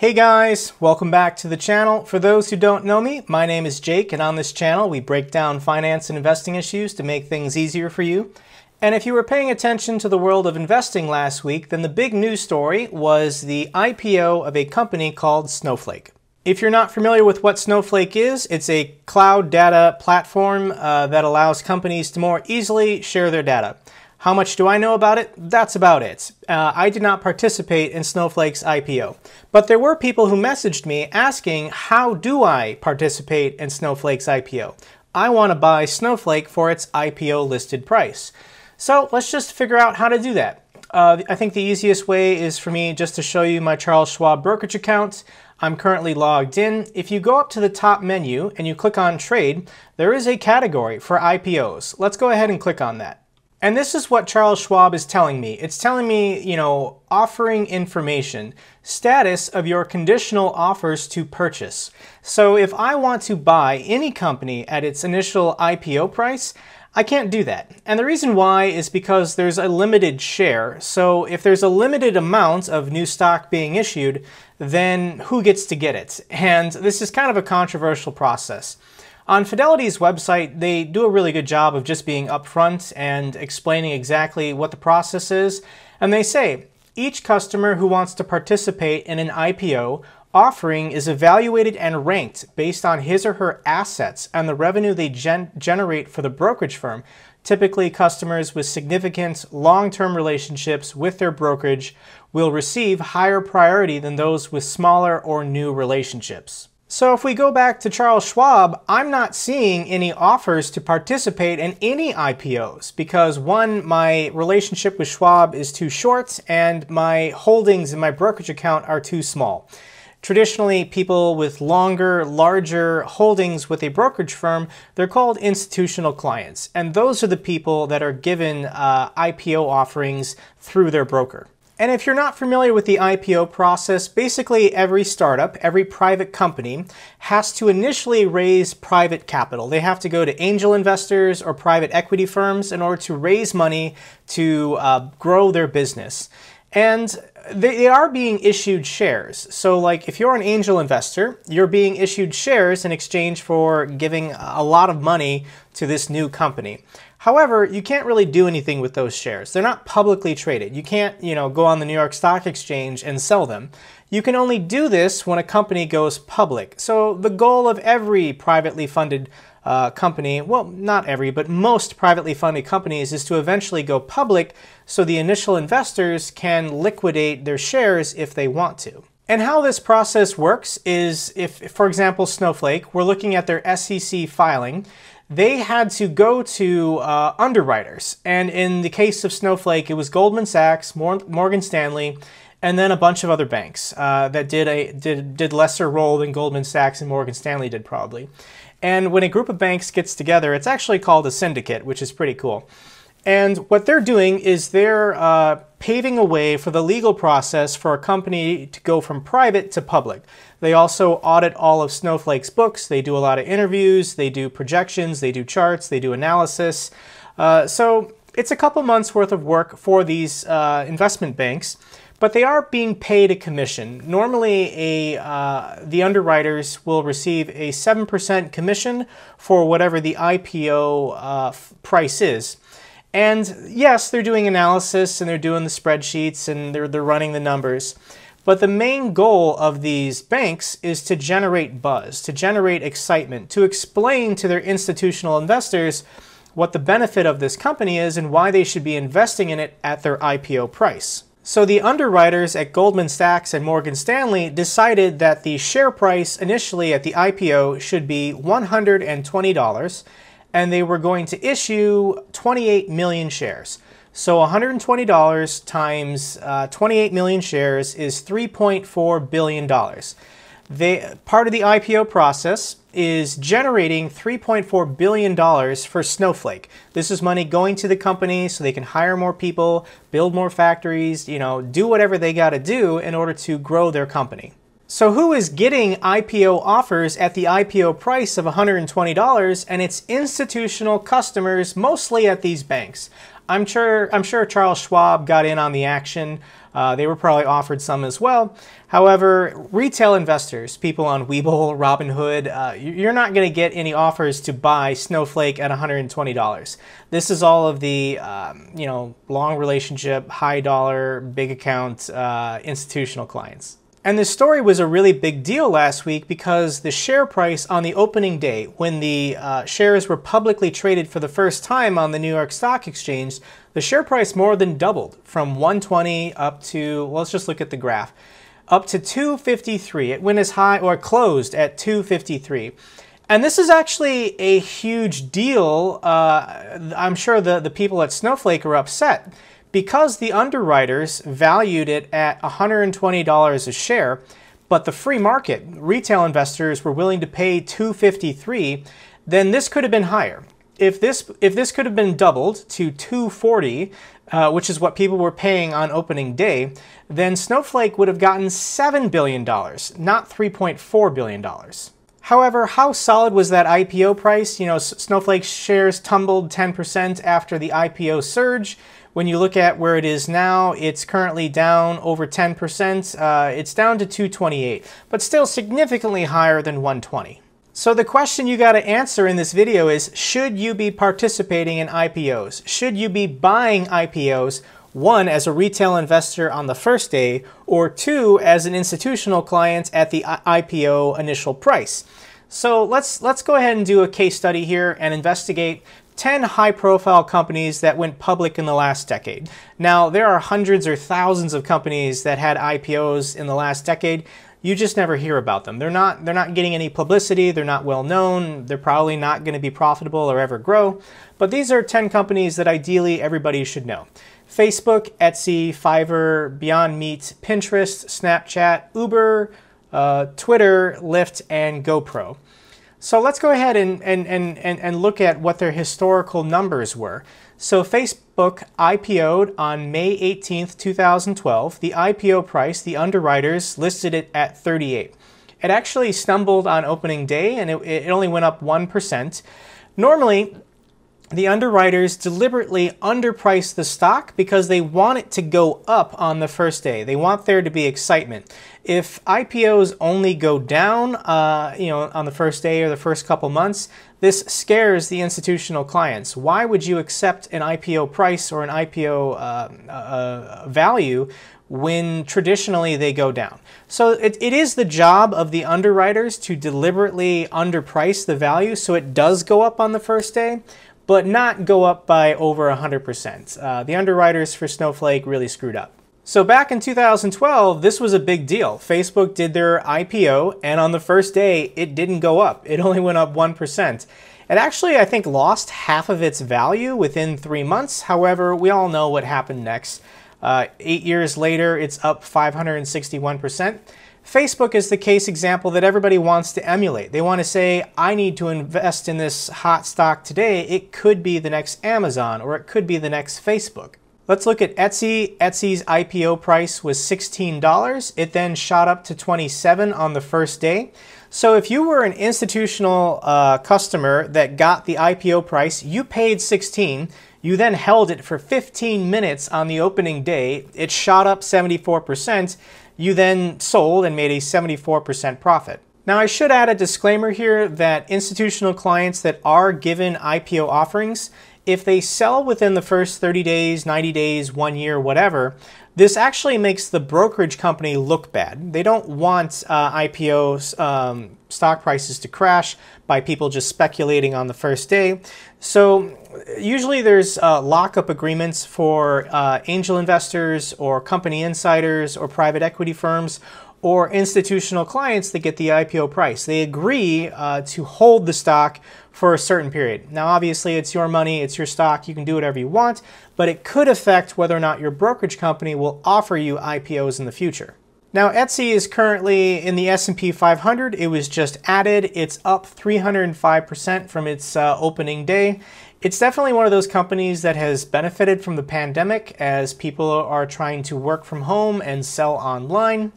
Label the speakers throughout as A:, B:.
A: Hey guys, welcome back to the channel. For those who don't know me, my name is Jake, and on this channel we break down finance and investing issues to make things easier for you. And if you were paying attention to the world of investing last week, then the big news story was the IPO of a company called Snowflake. If you're not familiar with what Snowflake is, it's a cloud data platform that allows companies to more easily share their data. How much do I know about it? That's about it. I did not participate in Snowflake's IPO, but there were people who messaged me asking, how do I participate in Snowflake's IPO? I want to buy Snowflake for its IPO listed price. So let's just figure out how to do that. I think the easiest way is for me just to show you my Charles Schwab brokerage account. I'm currently logged in. If you go up to the top menu and you click on Trade, there is a category for IPOs. Let's go ahead and click on that. And this is what Charles Schwab is telling me. It's telling me, offering information, status of your conditional offers to purchase. So if I want to buy any company at its initial IPO price, I can't do that. And the reason why is because there's a limited share. So if there's a limited amount of new stock being issued, then who gets to get it? And this is kind of a controversial process. On Fidelity's website, they do a really good job of just being upfront and explaining exactly what the process is. And they say, each customer who wants to participate in an IPO offering is evaluated and ranked based on his or her assets and the revenue they generate for the brokerage firm. Typically, customers with significant long-term relationships with their brokerage will receive higher priority than those with smaller or new relationships. So if we go back to Charles Schwab, I'm not seeing any offers to participate in any IPOs because one, my relationship with Schwab is too short and my holdings in my brokerage account are too small. Traditionally, people with longer, larger holdings with a brokerage firm, they're called institutional clients. And those are the people that are given IPO offerings through their broker. And if you're not familiar with the IPO process, basically every startup, every private company has to initially raise private capital. They have to go to angel investors or private equity firms in order to raise money to grow their business. And they are being issued shares. So like if you're an angel investor, you're being issued shares in exchange for giving a lot of money to this new company. However, you can't really do anything with those shares. They're not publicly traded. You can't, go on the New York Stock Exchange and sell them. You can only do this when a company goes public. So the goal of every privately funded company, well, not every, but most privately funded companies is to eventually go public so the initial investors can liquidate their shares if they want to. And how this process works is if, for example, Snowflake, we're looking at their SEC filing, they had to go to underwriters. And in the case of Snowflake, it was Goldman Sachs, Morgan Stanley, and then a bunch of other banks that did lesser role than Goldman Sachs and Morgan Stanley did probably. And when a group of banks gets together, it's actually called a syndicate, which is pretty cool. And what they're doing is they're paving a way for the legal process for a company to go from private to public. They also audit all of Snowflake's books. They do a lot of interviews. They do projections. They do charts. They do analysis. So it's a couple months worth of work for these investment banks, but they are being paid a commission. Normally, the underwriters will receive a 7% commission for whatever the IPO price is. And yes, they're doing analysis and they're doing the spreadsheets and they're running the numbers. But the main goal of these banks is to generate buzz, to generate excitement, to explain to their institutional investors what the benefit of this company is and why they should be investing in it at their IPO price. So the underwriters at Goldman Sachs and Morgan Stanley decided that the share price initially at the IPO should be $120, and they were going to issue 28 million shares. So $120 times 28 million shares is $3.4 billion. Part of the IPO process is generating $3.4 billion for Snowflake. This is money going to the company so they can hire more people, build more factories, do whatever they got to do in order to grow their company. So who is getting IPO offers at the IPO price of $120? And it's institutional customers, mostly at these banks. I'm sure Charles Schwab got in on the action. They were probably offered some as well. However, retail investors, people on Webull, Robinhood, you're not going to get any offers to buy Snowflake at $120. This is all of the long relationship, high dollar, big account institutional clients. And this story was a really big deal last week because the share price on the opening day, when the shares were publicly traded for the first time on the New York Stock Exchange, the share price more than doubled from 120 up to, well, let's just look at the graph, up to 253. It went as high, or closed at 253. And this is actually a huge deal. I'm sure the people at Snowflake are upset, because the underwriters valued it at $120 a share, but the free market, retail investors, were willing to pay $253, then this could have been higher. If this could have been doubled to $240, which is what people were paying on opening day, then Snowflake would have gotten $7 billion, not $3.4 billion. However, how solid was that IPO price? You know, Snowflake shares tumbled 10% after the IPO surge. When you look at where it is now, it's currently down over 10%. It's down to 228, but still significantly higher than 120. So the question you got to answer in this video is, should you be participating in IPOs? Should you be buying IPOs, one, as a retail investor on the first day, or two, as an institutional client at the IPO initial price? So let's go ahead and do a case study here and investigate 10 high-profile companies that went public in the last decade. Now, there are hundreds or thousands of companies that had IPOs in the last decade. You just never hear about them. They're not getting any publicity. They're not well known. They're probably not going to be profitable or ever grow. But these are 10 companies that ideally everybody should know. Facebook, Etsy, Fiverr, Beyond Meat, Pinterest, Snapchat, Uber, Twitter, Lyft, and Gopro. So let's go ahead and look at what their historical numbers were. So Facebook IPO'd on May 18th, 2012. The IPO price, the underwriters listed it at 38. It actually stumbled on opening day, and it only went up 1%. Normally, the underwriters deliberately underprice the stock because they want it to go up on the first day. They want there to be excitement. If IPOs only go down, on the first day or the first couple months, this scares the institutional clients. Why would you accept an IPO price or an IPO value when traditionally they go down? So it is the job of the underwriters to deliberately underprice the value so it does go up on the first day, but not go up by over 100%. The underwriters for Snowflake really screwed up. So back in 2012, this was a big deal. Facebook did their IPO, and on the first day, it didn't go up. It only went up 1%. It actually, I think, lost half of its value within 3 months. However, we all know what happened next. 8 years later, it's up 561%. Facebook is the case example that everybody wants to emulate. They want to say, I need to invest in this hot stock today. It could be the next Amazon, or it could be the next Facebook. Let's look at Etsy. Etsy's IPO price was $16. It then shot up to $27 on the first day. So if you were an institutional customer that got the IPO price, you paid $16. You then held it for 15 minutes on the opening day. It shot up 74%. You then sold and made a 74% profit. Now, I should add a disclaimer here that institutional clients that are given IPO offerings, if they sell within the first 30 days, 90 days, 1 year, whatever, this actually makes the brokerage company look bad. They don't want IPO stock prices to crash by people just speculating on the first day. So usually there's lockup agreements for angel investors or company insiders or private equity firms or institutional clients that get the IPO price. They agree to hold the stock for a certain period. Now, obviously, it's your money, it's your stock, you can do whatever you want, but it could affect whether or not your brokerage company will offer you IPOs in the future. Now, Etsy is currently in the S&P 500. It was just added. It's up 305% from its opening day. It's definitely one of those companies that has benefited from the pandemic as people are trying to work from home and sell online.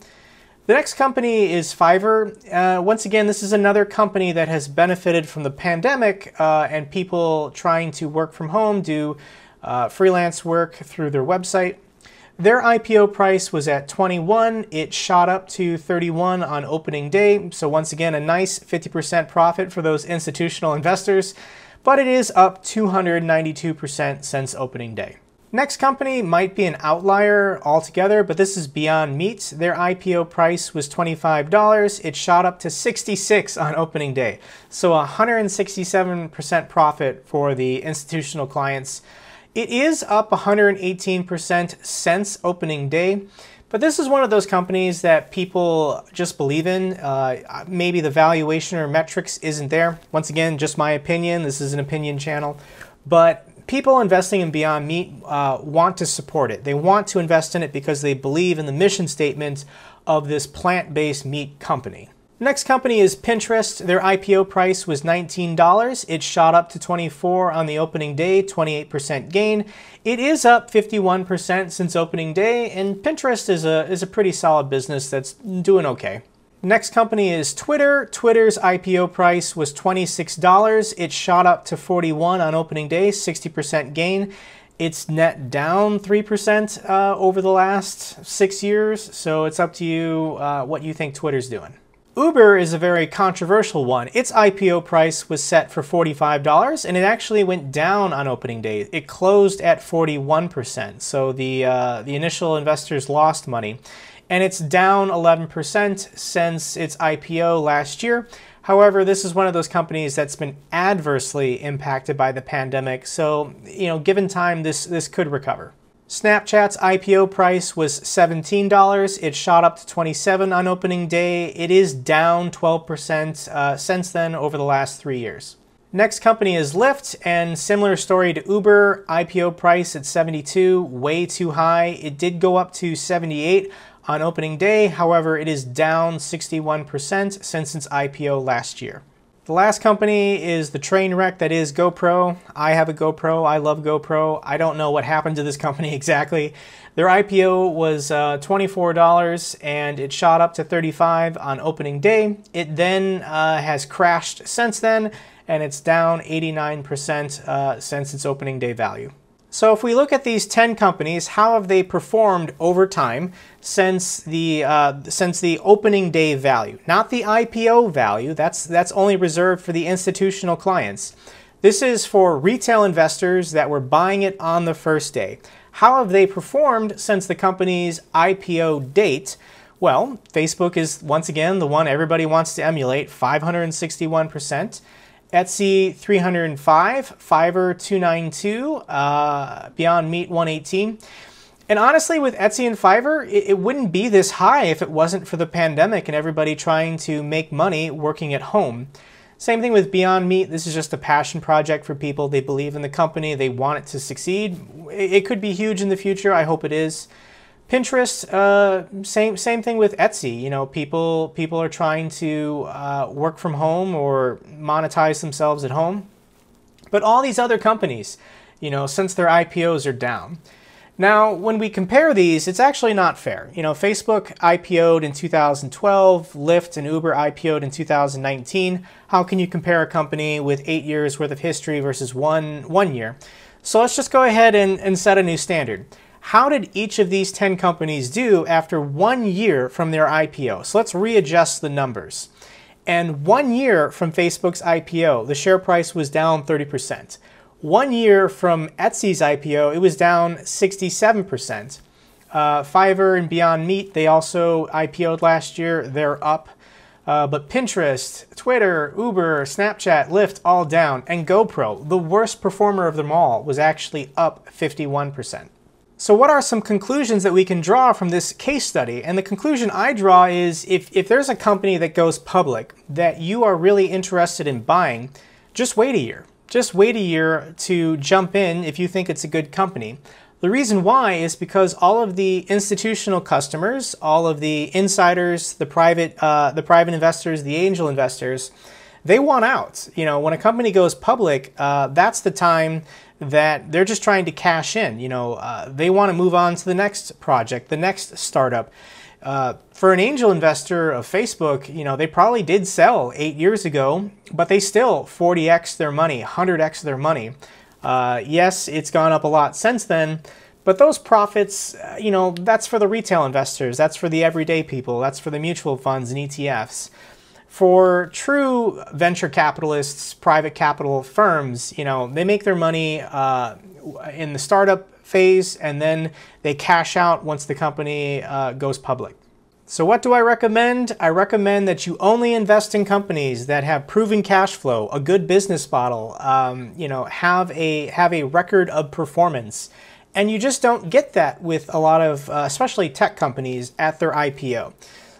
A: The next company is Fiverr. Once again, this is another company that has benefited from the pandemic and people trying to work from home, do freelance work through their website. Their IPO price was at 21. It shot up to 31 on opening day. So once again, a nice 50% profit for those institutional investors, but it is up 292% since opening day. Next company might be an outlier altogether, but this is Beyond Meat. Their IPO price was $25. It shot up to 66 on opening day. So 167% profit for the institutional clients. It is up 118% since opening day, but this is one of those companies that people just believe in. Maybe the valuation or metrics isn't there. Once again, just my opinion. This is an opinion channel, but people investing in Beyond Meat want to support it. They want to invest in it because they believe in the mission statement of this plant-based meat company. Next company is Pinterest. Their IPO price was $19. It shot up to 24 on the opening day, 28% gain. It is up 51% since opening day, and Pinterest is a pretty solid business that's doing okay. Next company is Twitter. Twitter's IPO price was $26. It shot up to 41 on opening day, 60% gain. It's net down 3% over the last 6 years, so it's up to you what you think Twitter's doing. Uber is a very controversial one. Its IPO price was set for $45, and it actually went down on opening day. It closed at 41%, so the initial investors lost money. And it's down 11% since its IPO last year. However, this is one of those companies that's been adversely impacted by the pandemic, so given time, this could recover. Snapchat's IPO price was $17. It shot up to 27 on opening day. It is down 12% since then over the last 3 years. Next company is Lyft, and similar story to Uber. IPO price at 72, way too high. It did go up to 78 on opening day. However, it is down 61% since its IPO last year. The last company is the train wreck that is Gopro. I have a Gopro. I love Gopro. I don't know what happened to this company exactly. Their IPO was $24 and it shot up to 35 on opening day. It then has crashed since then, and it's down 89% since its opening day value. So if we look at these 10 companies, how have they performed over time since the opening day value? Not the IPO value, that's only reserved for the institutional clients. This is for retail investors that were buying it on the first day. How have they performed since the company's IPO date? Well, Facebook is once again the one everybody wants to emulate, 561%. Etsy 305, Fiverr 292, Beyond Meat 118. And honestly, with Etsy and Fiverr, it wouldn't be this high if it wasn't for the pandemic and everybody trying to make money working at home. Same thing with Beyond Meat. This is just a passion project for people. They believe in the company. They want it to succeed. It could be huge in the future. I hope it is. Pinterest, same thing with Etsy. People are trying to work from home or monetize themselves at home. But all these other companies, since their IPOs are down. Now, when we compare these, it's actually not fair. Facebook IPO'd in 2012, Lyft and Uber IPO'd in 2019. How can you compare a company with 8 years worth of history versus one year? So let's just go ahead and set a new standard. How did each of these 10 companies do after 1 year from their IPO? So let's readjust the numbers. And 1 year from Facebook's IPO, the share price was down 30%. 1 year from Etsy's IPO, it was down 67%. Fiverr and Beyond Meat, they also IPO'd last year. They're up. But Pinterest, Twitter, Uber, Snapchat, Lyft, all down. And Gopro, the worst performer of them all, was actually up 51%. So what are some conclusions that we can draw from this case study? And the conclusion I draw is if there's a company that goes public that you are really interested in buying, just wait a year. Just wait a year to jump in if you think it's a good company. The reason why is because all of the institutional customers, all of the insiders, the private investors, the angel investors, they want out. When a company goes public, that's the time that they're just trying to cash in. They want to move on to the next project, the next startup. For an angel investor of Facebook, you know, they probably did sell 8 years ago, but they still 40x their money, 100x their money. Yes, it's gone up a lot since then, but those profits, you know, that's for the retail investors, that's for the everyday people, that's for the mutual funds and ETFs. For true venture capitalists, private capital firms, you know, they make their money in the startup phase, and then they cash out once the company goes public. So what do I recommend? I recommend that you only invest in companies that have proven cash flow, a good business model, you know, have a record of performance. And you just don't get that with a lot of, especially tech companies at their IPO.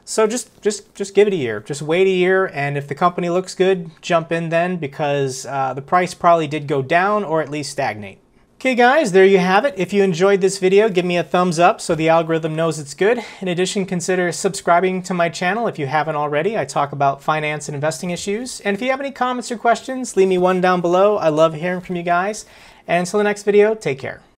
A: So just give it a year. Just wait a year, and if the company looks good, jump in then, because the price probably did go down or at least stagnate. Okay guys, there you have it. If you enjoyed this video, give me a thumbs up so the algorithm knows it's good. In addition, consider subscribing to my channel if you haven't already. I talk about finance and investing issues. And if you have any comments or questions, leave me one down below. I love hearing from you guys. And until the next video, take care.